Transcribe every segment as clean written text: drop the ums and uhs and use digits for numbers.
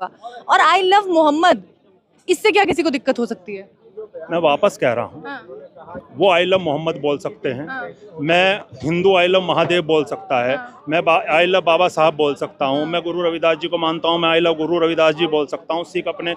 हुआ। और आई लव मोहम्मद, इससे क्या किसी को दिक्कत हो सकती है? मैं वापस कह रहा हूँ, हाँ, वो आई लव मोहम्मद बोल सकते हैं, हाँ, मैं हिंदू आई लव महादेव बोल सकता है, हाँ, मैं आई लव बाबा साहब बोल सकता हूँ, मैं गुरु रविदास जी को मानता हूँ, मैं आई लव गुरु रविदास जी बोल सकता हूँ, सिख अपने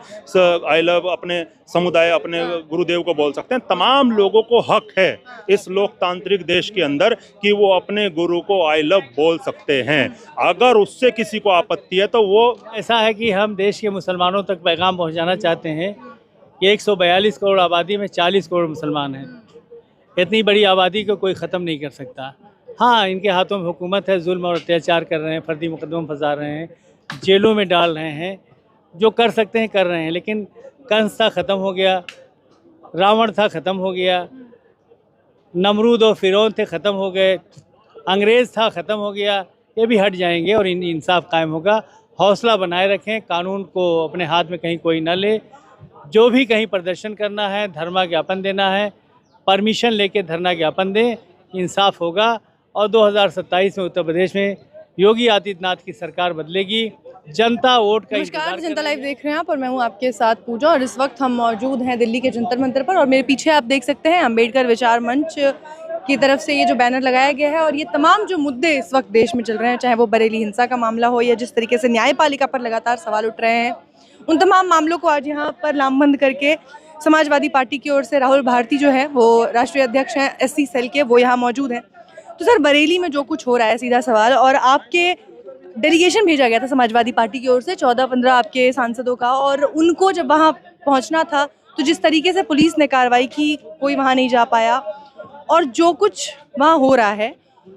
आई लव अपने समुदाय अपने गुरुदेव को बोल सकते हैं। तमाम लोगों को हक है इस लोकतांत्रिक देश के अंदर कि वो अपने गुरु को आई लव बोल सकते हैं। अगर उससे किसी को आपत्ति है तो वो ऐसा है कि हम देश के मुसलमानों तक पैगाम पहुंचाना चाहते हैं कि 142 करोड़ आबादी में 40 करोड़ मुसलमान हैं। इतनी बड़ी आबादी को कोई ख़त्म नहीं कर सकता। हाँ, इनके हाथों में हुकूमत है, जुल्म और अत्याचार कर रहे हैं, फर्जी मुकदमों में फंसा रहे हैं, जेलों में डाल रहे हैं, जो कर सकते हैं कर रहे हैं। लेकिन कंस था, ख़त्म हो गया, रावण था, ख़त्म हो गया, नमरूद और फ़िरौन थे, ख़त्म हो गए, अंग्रेज़ था, ख़त्म हो गया। ये भी हट जाएंगे और इंसाफ कायम होगा। हौसला बनाए रखें, कानून को अपने हाथ में कहीं कोई न ले। जो भी कहीं प्रदर्शन करना है, धरना ज्ञापन देना है, परमिशन लेके धरना ज्ञापन दें, इंसाफ होगा। और 2027 में उत्तर प्रदेश में योगी आदित्यनाथ की सरकार बदलेगी। जनता वोट का नमस्कार, जनता लाइव देख रहे हैं आप और मैं हूं आपके साथ पूजा। और इस वक्त हम मौजूद हैं दिल्ली के जंतर मंतर पर और मेरे पीछे आप देख सकते हैं अंबेडकर विचार मंच की तरफ से ये जो बैनर लगाया गया है। और ये तमाम जो मुद्दे इस वक्त देश में चल रहे हैं, चाहे वो बरेली हिंसा का मामला हो या जिस तरीके से न्यायपालिका पर लगातार सवाल उठ रहे हैं, उन तमाम मामलों को आज यहाँ पर लामबंद करके समाजवादी पार्टी की ओर से राहुल भारती जो है वो राष्ट्रीय अध्यक्ष हैं SC सेल के, वो यहाँ मौजूद हैं। तो सर, बरेली में जो कुछ हो रहा है, सीधा सवाल, और आपके डेलीगेशन भेजा गया था समाजवादी पार्टी की ओर से 14-15 आपके सांसदों का, और उनको जब वहाँ पहुँचना था तो जिस तरीके से पुलिस ने कार्रवाई की, कोई वहाँ नहीं जा पाया। और जो कुछ वहाँ हो रहा है,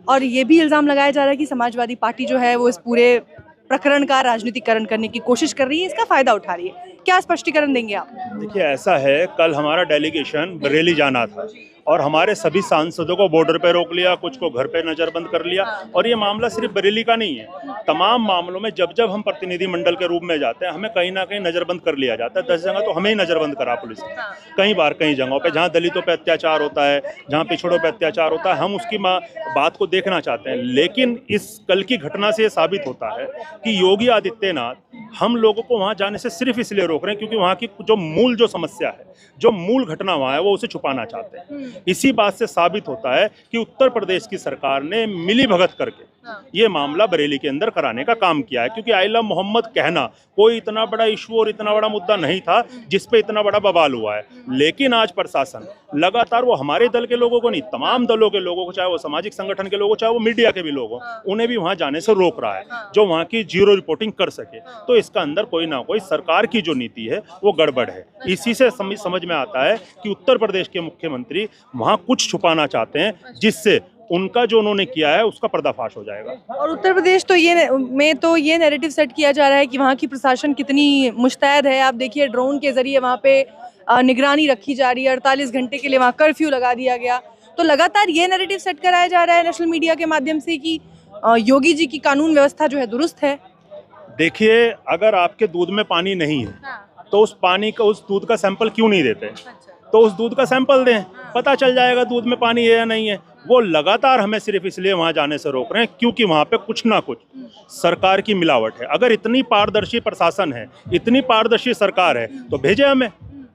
और ये भी इल्ज़ाम लगाया जा रहा है कि समाजवादी पार्टी जो है वो इस पूरे प्रकरण का राजनीतिकरण करने की कोशिश कर रही है, इसका फ़ायदा उठा रही है। क्या स्पष्टीकरण देंगे आप? देखिए, ऐसा है, कल हमारा डेलीगेशन बरेली जाना था और हमारे सभी सांसदों को बॉर्डर पे रोक लिया, कुछ को घर पे नज़रबंद कर लिया। और ये मामला सिर्फ बरेली का नहीं है, तमाम मामलों में जब जब हम प्रतिनिधि मंडल के रूप में जाते हैं हमें कहीं ना कहीं नज़रबंद कर लिया जाता है। 10 जगह तो हमें ही नज़रबंद करा पुलिस ने, कई बार कई जगहों पे जहाँ दलितों पे अत्याचार होता है, जहाँ पिछड़ों पे अत्याचार होता है, हम उसकी बात को देखना चाहते हैं। लेकिन इस कल की घटना से ये साबित होता है कि योगी आदित्यनाथ हम लोगों को वहाँ जाने से सिर्फ इसलिए रोक रहे हैं क्योंकि वहाँ की जो मूल जो समस्या है, जो मूल घटना वहाँ है, वो उसे छुपाना चाहते हैं। इसी बात से साबित होता है कि उत्तर प्रदेश की सरकार ने मिली भगत करके ये मामला बरेली के अंदर कराने का काम किया है। क्योंकि आई लव मोहम्मद कहना कोई इतना बड़ा इशू और इतना बड़ा मुद्दा नहीं था जिस पे इतना बड़ा बवाल हुआ है। लेकिन आज प्रशासन लगातार, वो हमारे दल के लोगों को नहीं, तमाम दलों के लोगों को, चाहे वो सामाजिक संगठन के लोगों, चाहे वो मीडिया के भी लोग हों, उन्हें भी वहां जाने से रोक रहा है जो वहां की जीरो रिपोर्टिंग कर सके। तो इसका अंदर कोई ना कोई सरकार की जो नीति है वो गड़बड़ है। इसी से समझ में आता है कि उत्तर प्रदेश के मुख्यमंत्री वहां कुछ छुपाना चाहते हैं जिससे उनका जो उन्होंने किया है उसका पर्दाफाश हो जाएगा। और उत्तर प्रदेश तो ये नैरेटिव सेट किया जा रहा है कि वहाँ की प्रशासन कितनी मुस्तैद है। आप देखिए, ड्रोन के जरिए वहाँ पे निगरानी रखी जा रही है, 48 घंटे के लिए वहाँ कर्फ्यू लगा दिया गया। तो लगातार ये नैरेटिव सेट कराया जा रहा है नेशनल मीडिया के माध्यम से कि योगी जी की कानून व्यवस्था जो है दुरुस्त है। देखिए, अगर आपके दूध में पानी नहीं है तो उस दूध का सैंपल क्यों नहीं देते? तो उस दूध का सैंपल दें, पता चल जाएगा दूध में पानी है या नहीं है। वो लगातार हमें सिर्फ इसलिए वहां जाने से रोक रहे हैं क्योंकि वहां पे कुछ ना कुछ सरकार की मिलावट है। अगर इतनी पारदर्शी प्रशासन है, इतनी पारदर्शी सरकार है, तो भेजे हमें,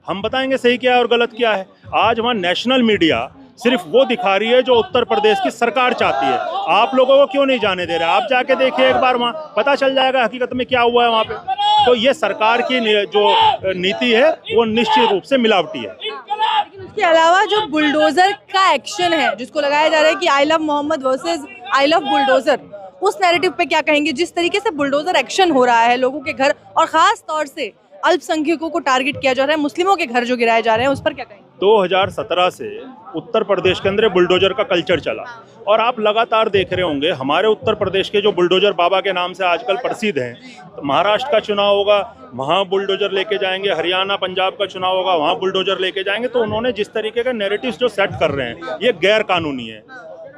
हम बताएंगे सही क्या है और गलत क्या है। आज वहाँ नेशनल मीडिया सिर्फ वो दिखा रही है जो उत्तर प्रदेश की सरकार चाहती है। आप लोगों को क्यों नहीं जाने दे रहे? आप जाके देखिए एक बार, वहाँ पता चल जाएगा हकीकत में क्या हुआ है वहाँ पे। तो ये सरकार की जो नीति है वो निश्चित रूप से मिलावटी है। लेकिन उसके अलावा जो बुलडोजर का एक्शन है, जिसको लगाया जा रहा है कि I love Muhammad versus I love bulldozer, उस नैरेटिव पे क्या कहेंगे? जिस तरीके से बुलडोजर एक्शन हो रहा है, लोगों के घर और खास तौर से अल्पसंख्यकों को टारगेट किया जा रहा है, मुस्लिमों के घर जो गिराए जा रहे हैं, उस पर क्या कहेंगे? 2017 से उत्तर प्रदेश के अंदर बुलडोजर का कल्चर चला और आप लगातार देख रहे होंगे हमारे उत्तर प्रदेश के जो बुलडोजर बाबा के नाम से आजकल प्रसिद्ध हैं। तो महाराष्ट्र का चुनाव होगा, वहाँ बुलडोजर लेके जाएंगे, हरियाणा पंजाब का चुनाव होगा, वहाँ बुलडोजर लेके जाएंगे। तो उन्होंने जिस तरीके का नैरेटिव्स जो सेट कर रहे हैं ये गैर कानूनी है,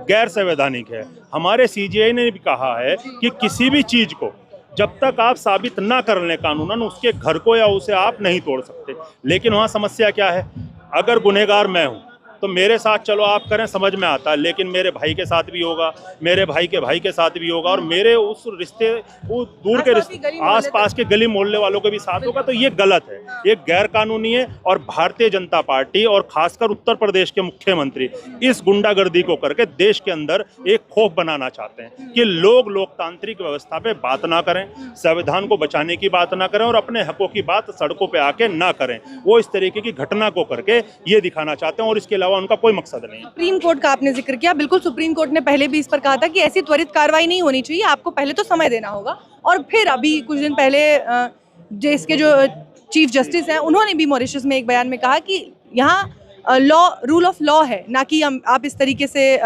गैर संवैधानिक है। हमारे CJI ने भी कहा है कि किसी भी चीज़ को जब तक आप साबित ना कर लें कानूनन, उसके घर को या उसे आप नहीं तोड़ सकते। लेकिन वहाँ समस्या क्या है? अगर गुनहगार मैं हूँ तो मेरे साथ चलो आप करें, समझ में आता है, लेकिन मेरे भाई के साथ भी होगा, मेरे भाई के साथ भी होगा, और मेरे उस रिश्ते, वो दूर के रिश्ते, आसपास के गली मोहल्ले वालों के भी साथ होगा, तो ये गलत है, ये गैर कानूनी है। और भारतीय जनता पार्टी और खासकर उत्तर प्रदेश के मुख्यमंत्री इस गुंडागर्दी को करके देश के अंदर एक खौफ बनाना चाहते हैं कि लोग लोकतांत्रिक व्यवस्था पे बात ना करें, संविधान को बचाने की बात ना करें और अपने हकों की बात सड़कों पे आके ना करें। वो इस तरीके की घटना को करके ये दिखाना चाहते हैं और इसके अलावा उनका कोई मकसद नहीं है। सुप्रीम कोर्ट का आपने जिक्र किया, बिल्कुल सुप्रीम कोर्ट ने पहले भी इस पर कहा था कि ऐसी त्वरित कार्रवाई नहीं होनी चाहिए, आपको पहले तो समय देना होगा। और फिर अभी कुछ दिन पहले देश के जो चीफ जस्टिस हैं उन्होंने भी मॉरिशस में एक बयान में कहा कि यहाँ लॉ, रूल ऑफ लॉ है, ना कि आप इस तरीके से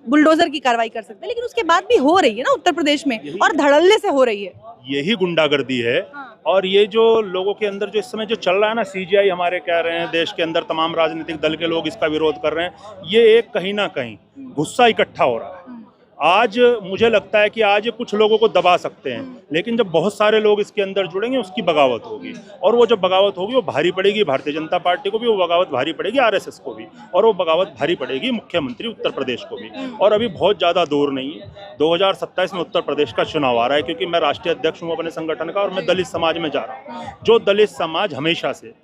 बुलडोजर की कार्रवाई कर सकते हैं। लेकिन उसके बाद भी हो रही है ना उत्तर प्रदेश में, और धड़ल्ले से हो रही है। यही गुंडागर्दी है। और ये जो लोगों के अंदर जो इस समय जो चल रहा है ना, सीजीआई हमारे कह रहे हैं, देश के अंदर तमाम राजनीतिक दल के लोग इसका विरोध कर रहे हैं, ये एक कहीं ना कहीं गुस्सा इकट्ठा हो रहा है। आज मुझे लगता है कि आज कुछ लोगों को दबा सकते हैं, लेकिन जब बहुत सारे लोग इसके अंदर जुड़ेंगे उसकी बगावत होगी, और वो जब बगावत होगी वो भारी पड़ेगी भारतीय जनता पार्टी को भी, वो बगावत भारी पड़ेगी आरएसएस को भी, और वो बगावत भारी पड़ेगी मुख्यमंत्री उत्तर प्रदेश को भी। और अभी बहुत ज़्यादा दूर नहीं है, 2027 में उत्तर प्रदेश का चुनाव आ रहा है, क्योंकि मैं राष्ट्रीय अध्यक्ष हूँ अपने संगठन का और मैं दलित समाज में जा रहा हूँ। जो दलित समाज हमेशा से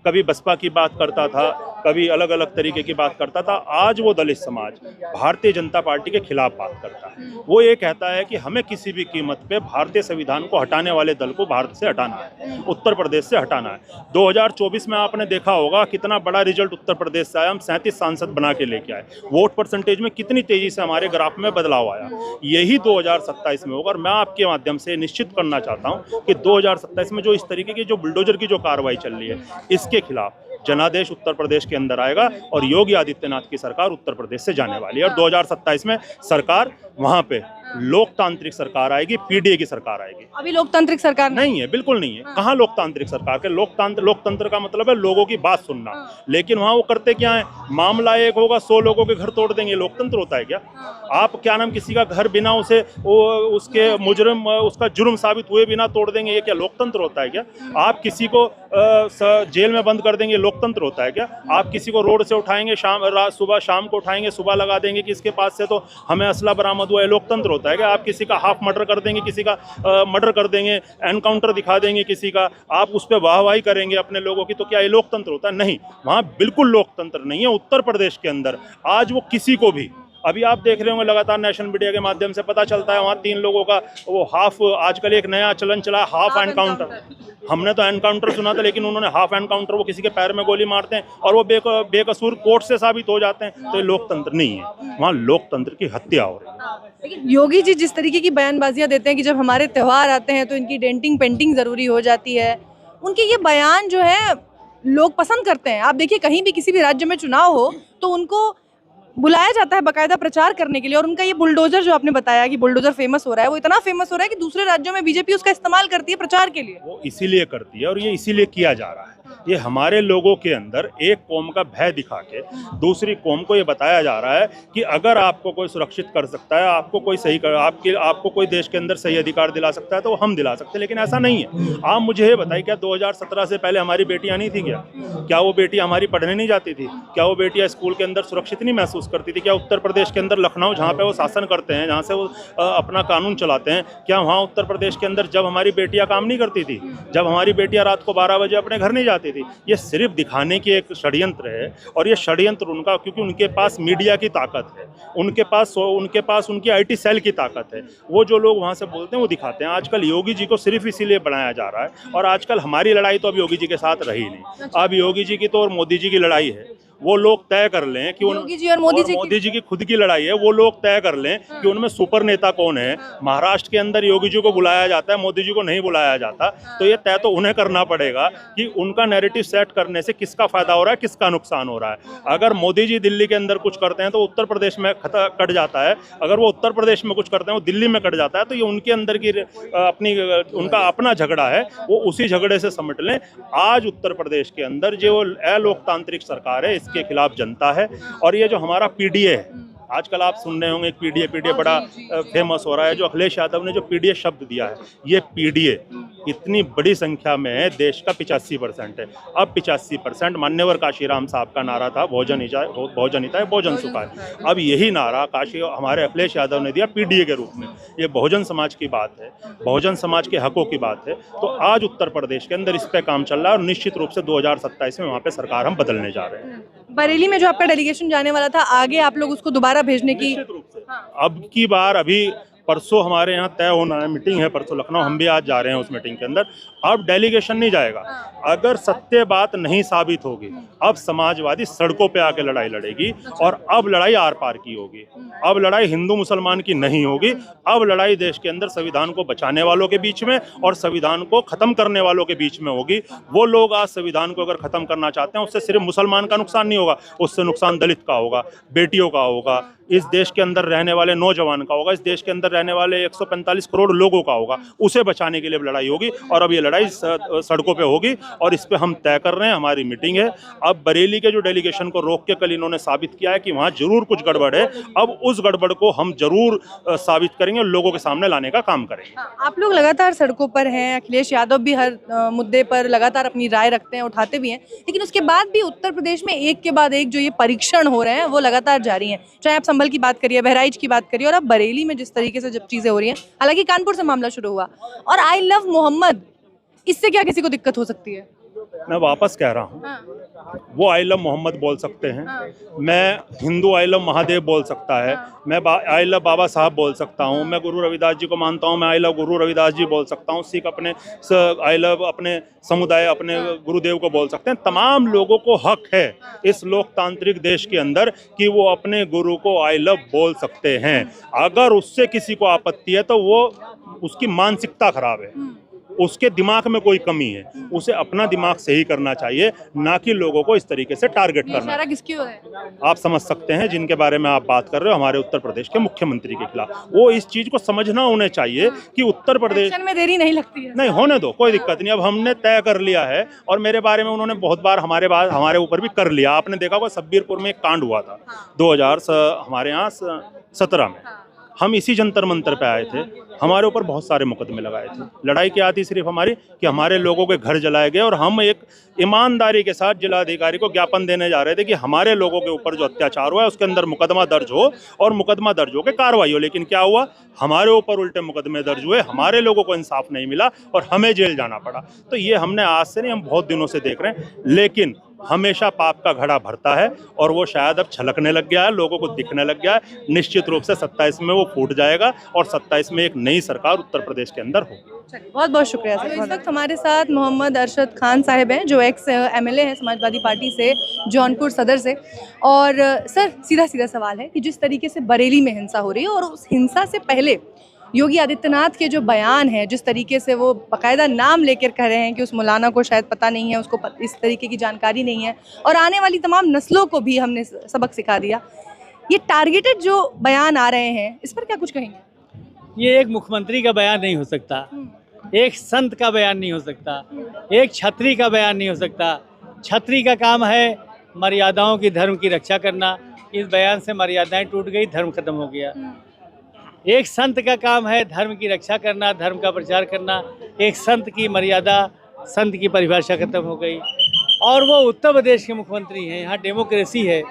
कभी बसपा की बात करता था, कभी अलग अलग तरीके की बात करता था, आज वो दलित समाज भारतीय जनता पार्टी के खिलाफ बात करता है। वो ये कहता है कि हमें किसी भी कीमत पे भारतीय संविधान को हटाने वाले दल को भारत से हटाना है, उत्तर प्रदेश से हटाना है। 2024 में आपने देखा होगा कितना बड़ा रिजल्ट उत्तर प्रदेश से आया, हम 37 सांसद बना के लेके आए, वोट परसेंटेज में कितनी तेजी से हमारे ग्राफ में बदलाव आया। यही 2027 में होगा, और मैं आपके माध्यम से निश्चित करना चाहता हूँ कि 2027 में जो इस तरीके की जो बुलडोजर की जो कार्रवाई चल रही है, इसके खिलाफ जनादेश उत्तर प्रदेश के अंदर आएगा और योगी आदित्यनाथ की सरकार उत्तर प्रदेश से जाने वाली है। और 2027 में सरकार वहां पे लोकतांत्रिक सरकार आएगी, पीडीए की सरकार आएगी। अभी लोकतांत्रिक सरकार नहीं है, बिल्कुल नहीं है। कहाँ लोकतांत्रिक सरकार के, लोकतंत्र का मतलब है लोगों की बात सुनना, लेकिन वहाँ वो करते क्या है, मामला एक होगा 100 लोगों के घर तोड़ देंगे, लोकतंत्र होता है क्या? आप क्या नाम किसी का घर बिना उसे उसके मुजरिम उसका जुर्म साबित हुए बिना तोड़ देंगे, ये क्या लोकतंत्र होता है क्या? आप किसी को जेल में बंद कर देंगे, लोकतंत्र होता है क्या? आप किसी को रोड से उठाएंगे, सुबह शाम को उठाएंगे, सुबह लगा देंगे कि इसके पास से तो हमें असला बरामद हुआ है, लोकतंत्र होता है क्या? आप किसी का हाफ मर्डर कर देंगे, किसी का मर्डर कर देंगे, एनकाउंटर दिखा देंगे किसी का, आप उस पर वाहवाही करेंगे अपने लोगों की, तो क्या ये लोकतंत्र होता है? नहीं, वहाँ बिल्कुल लोकतंत्र नहीं है। उत्तर प्रदेश के अंदर आज वो किसी को भी, अभी आप देख रहे होंगे लगातार नेशनल मीडिया के माध्यम से पता चलता है, वहाँ 3 लोगों का वो हाफ, आजकल एक नया चलन चला हाफ एनकाउंटर। हमने तो एनकाउंटर सुना था, लेकिन उन्होंने हाफ एनकाउंटर, वो किसी के पैर में गोली मारते हैं और वो बेकसूर कोर्ट से साबित हो जाते हैं, तो ये लोकतंत्र नहीं है, वहाँ लोकतंत्र की हत्या हो रही है। लेकिन योगी जी जिस तरीके की बयानबाजियां देते हैं कि जब हमारे त्यौहार आते हैं तो इनकी डेंटिंग पेंटिंग ज़रूरी हो जाती है, उनके ये बयान जो है लोग पसंद करते हैं। आप देखिए कहीं भी किसी भी राज्य में चुनाव हो तो उनको बुलाया जाता है बाकायदा प्रचार करने के लिए, और उनका ये बुलडोजर जो आपने बताया कि बुलडोजर फेमस हो रहा है, वो इतना फेमस हो रहा है कि दूसरे राज्यों में बीजेपी उसका इस्तेमाल करती है प्रचार के लिए। वो इसीलिए करती है और ये इसीलिए किया जा रहा है। ये हमारे लोगों के अंदर एक कौम का भय दिखा के दूसरी कौम को ये बताया जा रहा है कि अगर आपको कोई सुरक्षित कर सकता है, आपको कोई सही कर, आपको कोई देश के अंदर सही अधिकार दिला सकता है तो हम दिला सकते हैं, लेकिन ऐसा नहीं है। आप मुझे ये बताइए, क्या 2017 से पहले हमारी बेटियां नहीं थी क्या वो बेटियां हमारी पढ़ने नहीं जाती थी? क्या वो बेटियां स्कूल के अंदर सुरक्षित नहीं महसूस करती थी? क्या उत्तर प्रदेश के अंदर लखनऊ, जहाँ पे वो शासन करते हैं, जहाँ से वो अपना कानून चलाते हैं, क्या वहाँ उत्तर प्रदेश के अंदर जब हमारी बेटियां काम नहीं करती थी, जब हमारी बेटियां रात को 12 बजे अपने घर नहीं जाती थी? ये सिर्फ दिखाने की एक षड्यंत्र है, और ये षड्यंत्र उनका, क्योंकि उनके पास मीडिया की ताकत है, उनके पास उनकी आईटी सेल की ताकत है। वो जो लोग वहाँ से बोलते हैं वो दिखाते हैं। आजकल योगी जी को सिर्फ इसीलिए बनाया जा रहा है, और आजकल हमारी लड़ाई तो अब योगी जी के साथ रही नहीं, अब योगी जी की तो और मोदी जी की लड़ाई है। वो लोग तय कर लें कि योगी जी और मोदी जी की खुद की लड़ाई है। वो लोग तय कर लें कि उनमें सुपर नेता कौन है। महाराष्ट्र के अंदर योगी जी को बुलाया जाता है, मोदी जी को नहीं बुलाया जाता, तो ये तय तो उन्हें करना पड़ेगा कि उनका नैरेटिव सेट करने से किसका फायदा हो रहा है, किसका नुकसान हो रहा है। अगर मोदी जी दिल्ली के अंदर कुछ करते हैं तो उत्तर प्रदेश में कट जाता है, अगर वो उत्तर प्रदेश में कुछ करते हैं वो दिल्ली में कट जाता है, तो ये उनके अंदर की उनका अपना झगड़ा है, वो उसी झगड़े से समेट लें। आज उत्तर प्रदेश के अंदर जो अलोकतांत्रिक सरकार है, के खिलाफ जनता है, और ये जो हमारा पीडीए है, आजकल आप सुन रहे होंगे पीडीए बड़ा फेमस हो रहा है। जो अखिलेश यादव ने जो पीडीए शब्द दिया है, ये पीडीए इतनी बड़ी संख्या में है, देश का 85% है। अब 85% मान्यवर काशीराम साहब का नारा था, भोजन हिताय भोजन सुखाय। अब यही नारा हमारे अखिलेश यादव ने दिया पीडीए के रूप में। ये बहुजन समाज की बात है, बहुजन समाज के हकों की बात है। तो आज उत्तर प्रदेश के अंदर इस पे काम चल रहा है और निश्चित रूप से 2027 में वहाँ पे सरकार हम बदलने जा रहे हैं। बरेली में जो आपका डेलीगेशन जाने वाला था, आगे आप लोग उसको दोबारा भेजने की? निश्चित रूप से अब की बार, अभी परसों हमारे यहाँ तय होना है, मीटिंग है परसों लखनऊ, हम भी आज जा रहे हैं उस मीटिंग के अंदर। अब डेलीगेशन नहीं जाएगा। अगर सत्य बात नहीं साबित होगी, अब समाजवादी सड़कों पे आके लड़ाई लड़ेगी और अब लड़ाई आर पार की होगी। अब लड़ाई हिंदू मुसलमान की नहीं होगी, अब लड़ाई देश के अंदर संविधान को बचाने वालों के बीच में और संविधान को खत्म करने वालों के बीच में होगी। वो लोग आज संविधान को अगर खत्म करना चाहते हैं, उससे सिर्फ मुसलमान का नुकसान नहीं होगा, उससे नुकसान दलित का होगा, बेटियों का होगा, इस देश के अंदर रहने वाले नौजवान का होगा, इस देश के अंदर रहने वाले 145 करोड़ लोगों का होगा। उसे बचाने के लिए लड़ाई होगी और अब ये लड़ाई सड़कों पे होगी और इस पे हम तय कर रहे हैं। हमारी मीटिंग है। अब बरेली के जो डेलीगेशन को रोक के कल इन्होंने साबित किया है कि वहाँ जरूर कुछ गड़बड़ है। अब उस गड़बड़ को हम जरूर साबित करेंगे और लोगों के सामने लाने का काम करेंगे। आप लोग लगातार सड़कों पर हैं, अखिलेश यादव भी हर मुद्दे पर लगातार अपनी राय रखते हैं, उठाते भी हैं, लेकिन उसके बाद भी उत्तर प्रदेश में एक के बाद एक जो ये परीक्षण हो रहे हैं वो लगातार जारी हैं। चाहे आप संभल की बात करिए, बहराइच की बात करिए, और अब बरेली में जिस तरीके से जब चीजें हो रही हैं, हालांकि कानपुर से मामला शुरू हुआ, और आई लव मोहम्मद, इससे क्या किसी को दिक्कत हो सकती है? मैं वापस कह रहा हूँ, वो आई लव मोहम्मद बोल सकते हैं, मैं हिंदू आई लव महादेव बोल सकता है, मैं आई लव बाबा साहब बोल सकता हूँ, मैं गुरु रविदास जी को मानता हूँ, मैं आई लव गुरु रविदास जी बोल सकता हूँ, सिख अपने आई लव अपने समुदाय अपने गुरुदेव को बोल सकते हैं। तमाम लोगों को हक है इस लोकतांत्रिक देश के अंदर कि वो अपने गुरु को आई लव बोल सकते हैं। अगर उससे किसी को आपत्ति है तो वो उसकी मानसिकता खराब है, उसके दिमाग में कोई कमी है, उसे अपना दिमाग सही करना चाहिए, ना कि लोगों को इस तरीके से टारगेट करना। इशारा किसकी ओर है? आप समझ सकते हैं जिनके बारे में आप बात कर रहे हो, हमारे उत्तर प्रदेश के मुख्यमंत्री के खिलाफ। वो इस चीज को समझना उन्हें चाहिए कि उत्तर प्रदेश एक्शन में देरी नहीं लगती है। नहीं होने दो, कोई दिक्कत नहीं। अब हमने तय कर लिया है और मेरे बारे में उन्होंने बहुत बार हमारे ऊपर भी कर लिया। आपने देखा होगा सब्बीरपुर में एक कांड हुआ था 2017 में, हम इसी जंतर मंतर पे आए थे, हमारे ऊपर बहुत सारे मुकदमे लगाए थे। लड़ाई क्या थी सिर्फ हमारी कि हमारे लोगों के घर जलाए गए और हम एक ईमानदारी के साथ जिलाधिकारी को ज्ञापन देने जा रहे थे कि हमारे लोगों के ऊपर जो अत्याचार हुआ है उसके अंदर मुकदमा दर्ज हो और मुकदमा दर्ज हो के कार्रवाई हो। लेकिन क्या हुआ, हमारे ऊपर उल्टे मुकदमे दर्ज हुए, हमारे लोगों को इंसाफ नहीं मिला और हमें जेल जाना पड़ा। तो ये हमने आज से नहीं, हम बहुत दिनों से देख रहे हैं। लेकिन हमेशा पाप का घड़ा भरता है और वो शायद अब छलकने लग गया है, लोगों को दिखने लग गया है। निश्चित रूप से 27 में वो फूट जाएगा और 27 में एक नई सरकार उत्तर प्रदेश के अंदर होगी। बहुत बहुत शुक्रिया सर। इस वक्त हमारे साथ मोहम्मद अरशद खान साहब हैं, जो एक्स एमएलए हैं समाजवादी पार्टी से, जौनपुर सदर से। और सर, सीधा सीधा सवाल है कि जिस तरीके से बरेली में हिंसा हो रही है और उस हिंसा से पहले योगी आदित्यनाथ के जो बयान है, जिस तरीके से वो बाकायदा नाम लेकर कह रहे हैं कि उस मौलाना को शायद पता नहीं है, उसको इस तरीके की जानकारी नहीं है और आने वाली तमाम नस्लों को भी हमने सबक सिखा दिया, ये टारगेटेड जो बयान आ रहे हैं, इस पर क्या कुछ कहेंगे? ये एक मुख्यमंत्री का बयान नहीं हो सकता, एक संत का बयान नहीं हो सकता, एक छत्री का बयान नहीं हो सकता। छत्री का काम है मर्यादाओं की, धर्म की रक्षा करना। इस बयान से मर्यादाएं टूट गई, धर्म खत्म हो गया। एक संत का काम है धर्म की रक्षा करना, धर्म का प्रचार करना। एक संत की मर्यादा, संत की परिभाषा खत्म हो गई। और वो उत्तर प्रदेश के मुख्यमंत्री हैं, यहाँ डेमोक्रेसी है।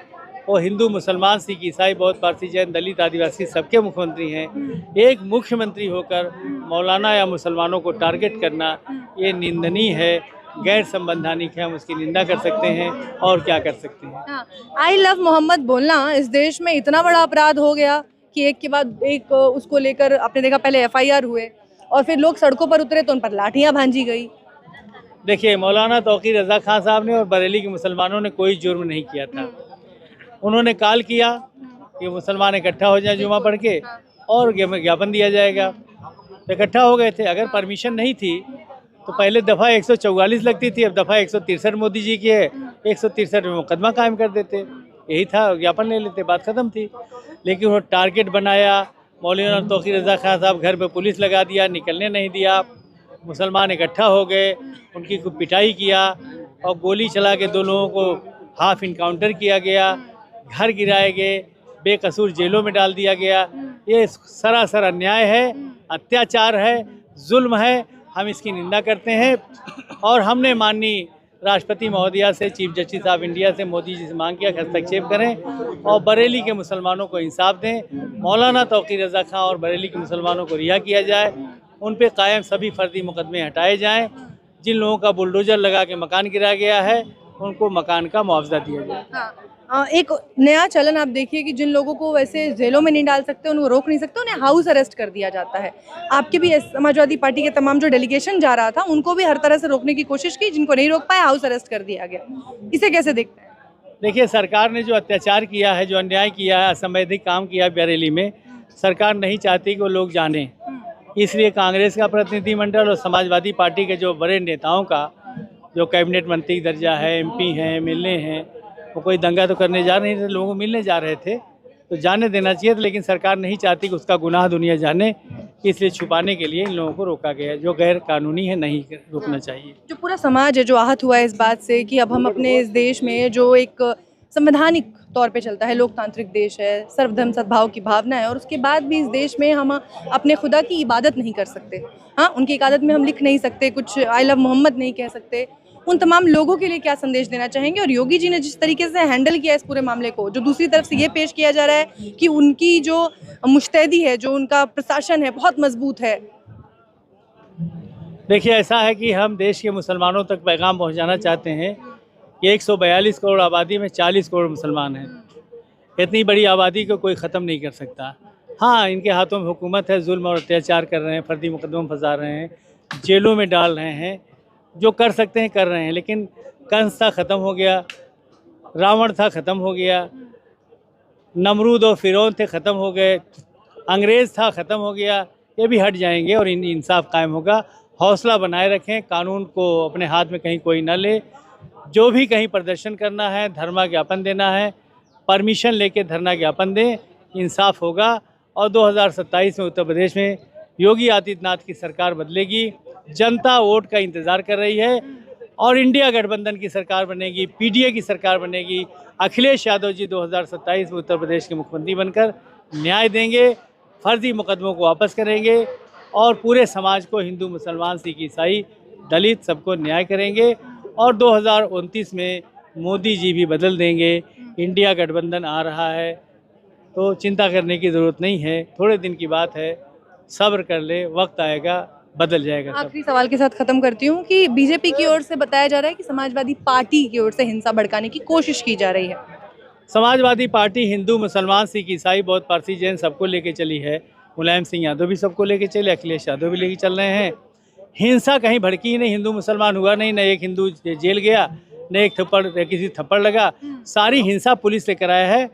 वो हिंदू, मुसलमान, सिख, ईसाई, बौद्ध, पारसी, जैन, दलित, आदिवासी सबके मुख्यमंत्री हैं। एक मुख्यमंत्री होकर मौलाना या मुसलमानों को टारगेट करना ये निंदनीय है, गैर संवैधानिक है। हम उसकी निंदा कर सकते हैं और क्या कर सकते हैं। आई लव मोहम्मद बोलना इस देश में इतना बड़ा अपराध हो गया कि एक के बाद एक उसको लेकर आपने देखा, पहले एफआईआर हुए और फिर लोग सड़कों पर उतरे तो उन पर लाठियां भांजी गई। देखिए, मौलाना तौकीर रज़ा खान साहब ने और बरेली के मुसलमानों ने कोई जुर्म नहीं किया था। उन्होंने कॉल किया कि मुसलमान इकट्ठा हो जाए जुमा पढ़ के और ज्ञापन दिया जाएगा, तो इकट्ठा हो गए थे। अगर परमिशन नहीं थी तो पहले दफ़ा 144 लगती थी, अब दफ़ा 163 मोदी जी की है, 163 में मुकदमा कायम कर देते, यही था, ज्ञापन ले लेते, बात ख़त्म थी। लेकिन वो टारगेट बनाया, मौलाना तौकीर रज़ा खान साहब घर पे पुलिस लगा दिया, निकलने नहीं दिया, मुसलमान इकट्ठा हो गए, उनकी खूब पिटाई किया और गोली चला के 2 लोगों को हाफ इनकाउंटर किया गया, घर गिराए गए, बेकसूर जेलों में डाल दिया गया। ये सरासर अन्याय है, अत्याचार है, जुल्म है। हम इसकी निंदा करते हैं और हमने माननीय राष्ट्रपति महोदया से, चीफ जस्टिस ऑफ इंडिया से, मोदी जी से मांग किया हस्तक्षेप करें और बरेली के मुसलमानों को इंसाफ दें। मौलाना तौकीर रज़ा खां और बरेली के मुसलमानों को रिहा किया जाए। उन पे कायम सभी फर्जी मुकदमे हटाए जाएं। जिन लोगों का बुलडोजर लगा के मकान गिराया गया है उनको मकान का मुआवजा दिया जाए। एक नया चलन आप देखिए कि जिन लोगों को वैसे जेलों में नहीं डाल सकते, उनको रोक नहीं सकते, उन्हें हाउस अरेस्ट कर दिया जाता है। आपके भी समाजवादी पार्टी के तमाम जो डेलीगेशन जा रहा था उनको भी हर तरह से रोकने की कोशिश की, जिनको नहीं रोक पाए हाउस अरेस्ट कर दिया गया। इसे कैसे देखते हैं? देखिए, सरकार ने जो अत्याचार किया है, जो अन्याय किया है, असंवैधानिक काम किया है बरेली में, सरकार नहीं चाहती कि वो लोग जाने। इसलिए कांग्रेस का प्रतिनिधिमंडल और समाजवादी पार्टी के जो बड़े नेताओं का, जो कैबिनेट मंत्री दर्जा है, एमपी हैं, एमएलए हैं, वो कोई दंगा तो करने जा नहीं थे, लोगों को मिलने जा रहे थे, तो जाने देना चाहिए था। लेकिन सरकार नहीं चाहती कि उसका गुनाह दुनिया जाने, इसलिए छुपाने के लिए इन लोगों को रोका गया, जो गैर कानूनी है, नहीं रोकना चाहिए। जो पूरा समाज है जो आहत हुआ है इस बात से कि अब हम अपने इस देश में, जो एक संवैधानिक तौर पे चलता है, लोकतांत्रिक देश है, सर्वधर्म सद्भाव की भावना है, और उसके बाद भी इस देश में हम अपने खुदा की इबादत नहीं कर सकते। हाँ, उनकी इबादत में हम लिख नहीं सकते, कुछ आई लव मोहम्मद नहीं कह सकते। उन तमाम लोगों के लिए क्या संदेश देना चाहेंगे? और योगी जी ने जिस तरीके से हैंडल किया इस पूरे मामले को, जो दूसरी तरफ से ये पेश किया जा रहा है कि उनकी जो मुस्तैदी है, जो उनका प्रशासन है, बहुत मजबूत है। देखिए, ऐसा है कि हम देश के मुसलमानों तक पैगाम पहुंचाना चाहते हैं कि 142 करोड़ आबादी में 40 करोड़ मुसलमान हैं। इतनी बड़ी आबादी को कोई ख़त्म नहीं कर सकता। हाँ, इनके हाथों में हुकूमत है, जुल्म और अत्याचार कर रहे हैं, फर्जी मुकदमों में फंसा रहे हैं, जेलों में डाल रहे हैं, जो कर सकते हैं कर रहे हैं। लेकिन कंस था, ख़त्म हो गया। रावण था, ख़त्म हो गया। नमरूद और फिरौन थे, ख़त्म हो गए। अंग्रेज़ था, ख़त्म हो गया। ये भी हट जाएंगे और इंसाफ कायम होगा। हौसला बनाए रखें, कानून को अपने हाथ में कहीं कोई न ले। जो भी कहीं प्रदर्शन करना है, धरना ज्ञापन देना है, परमिशन लेके धरना ज्ञापन दें, इंसाफ होगा। और 2027 में उत्तर प्रदेश में योगी आदित्यनाथ की सरकार बदलेगी। जनता वोट का इंतज़ार कर रही है और इंडिया गठबंधन की सरकार बनेगी, पीडीए की सरकार बनेगी। अखिलेश यादव जी 2027 में उत्तर प्रदेश के मुख्यमंत्री बनकर न्याय देंगे, फर्जी मुकदमों को वापस करेंगे और पूरे समाज को, हिंदू, मुसलमान, सिख, ईसाई, दलित, सबको न्याय करेंगे। और 2029 में मोदी जी भी बदल देंगे। इंडिया गठबंधन आ रहा है, तो चिंता करने की ज़रूरत नहीं है। थोड़े दिन की बात है, सब्र कर ले, वक्त आएगा, बदल जाएगा सब। आखिरी सवाल के साथ ख़त्म करती हूँ कि बीजेपी की ओर से बताया जा रहा है कि समाजवादी पार्टी की ओर से हिंसा भड़काने की कोशिश की जा रही है। समाजवादी पार्टी हिंदू, मुसलमान, सिख, ईसाई, बौद्ध, पारसी, जैन सबको लेके चली है। मुलायम सिंह यादव भी सबको लेके चले, अखिलेश यादव भी लेके चल रहे हैं। हिंसा कहीं भड़की ही नहीं, हिंदू मुसलमान हुआ नहीं, न एक हिंदू जेल गया, न एक किसी थप्पड़ लगा। सारी हिंसा पुलिस ने कराया है।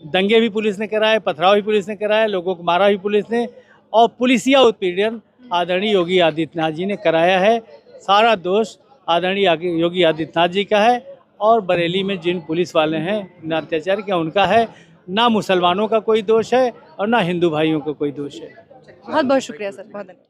दंगे भी पुलिस ने कराए, पथराव भी पुलिस ने कराया, लोगों को मारा भी पुलिस ने, और पुलिसिया उत्पीड़न आदरणीय योगी आदित्यनाथ जी ने कराया है। सारा दोष आदरणीय योगी आदित्यनाथ जी का है। और बरेली में जिन पुलिस वाले हैं, न अत्याचार किया, उनका है। ना मुसलमानों का कोई दोष है और ना हिंदू भाइयों का कोई दोष है। बहुत बहुत शुक्रिया सर, बहुत धन्यवाद।